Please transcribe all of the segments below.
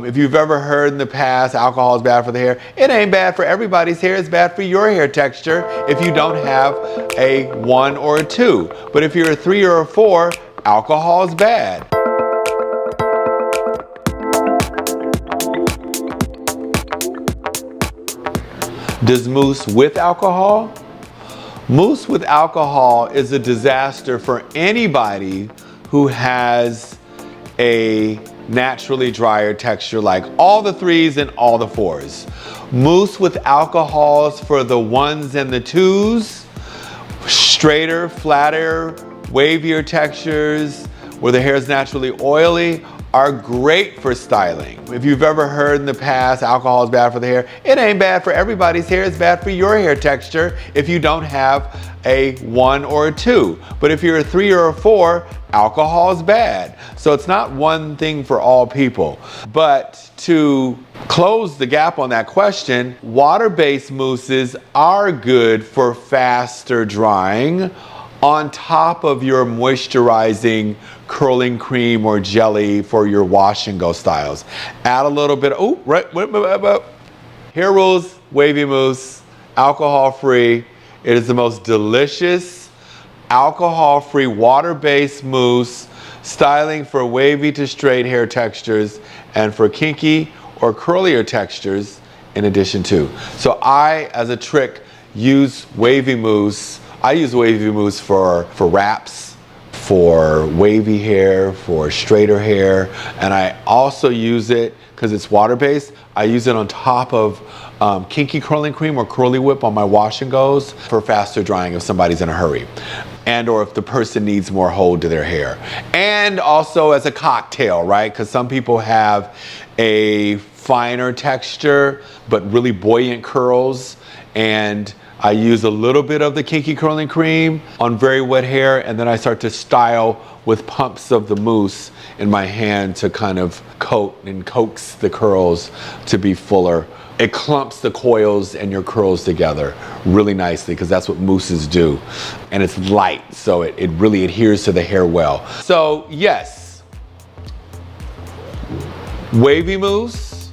If you've ever heard in the past alcohol is bad for the hair, it ain't bad for everybody's hair. It's bad for your hair texture if you don't have a 1 or a 2. But if you're a 3 or a 4, alcohol is bad. Does mousse with alcohol? Mousse with alcohol is a disaster for anybody who has a naturally drier texture like all the 3s and all the 4s. Mousse with alcohols for the 1s and the 2s, straighter, flatter, wavier textures where the hair is naturally oily are great for styling. If you've ever heard in the past alcohol is bad for the hair, it ain't bad for everybody's hair. It's bad for your hair texture if you don't have a 1 or a 2. But if you're a 3 or a 4, alcohol is bad. So it's not one thing for all people. But to close the gap on that question, water-based mousses are good for faster drying on top of your moisturizing curling cream or jelly for your wash and go styles. Add a little bit, Hair Rules Wavy Mousse, alcohol-free. It is the most delicious, alcohol-free, water-based mousse, styling for wavy to straight hair textures and for kinky or curlier textures in addition to. So I, as a trick, use wavy mousse. I use wavy mousse for wraps, for wavy hair, for straighter hair, and I also use it, because it's water-based, I use it on top of kinky curling cream or curly whip on my wash and goes for faster drying if somebody's in a hurry. And or if the person needs more hold to their hair. And also as a cocktail, right? Because some people have a finer texture, but really buoyant curls, and I use a little bit of the kinky curling cream on very wet hair, and then I start to style with pumps of the mousse in my hand to kind of coat and coax the curls to be fuller. It clumps the coils and your curls together really nicely, because that's what mousses do. And it's light, so it really adheres to the hair well. So yes, wavy mousse,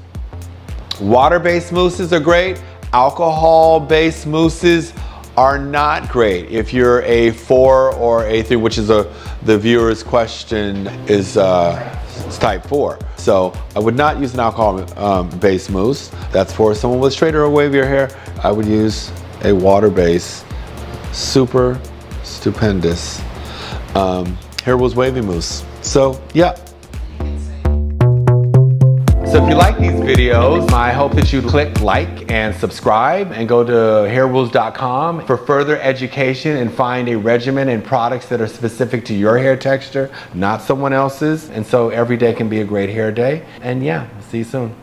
water-based mousses are great. Alcohol-based mousses are not great. If you're a 4 or a 3, which is the viewer's question is type 4. So I would not use an alcohol-based mousse. That's for someone with straighter or wavier hair. I would use a water-based, super stupendous Hair Rules Wavy Mousse. So yeah. So if you like these videos, I hope that you click like and subscribe and go to hairrules.com for further education and find a regimen and products that are specific to your hair texture, not someone else's. And so every day can be a great hair day. And yeah, see you soon.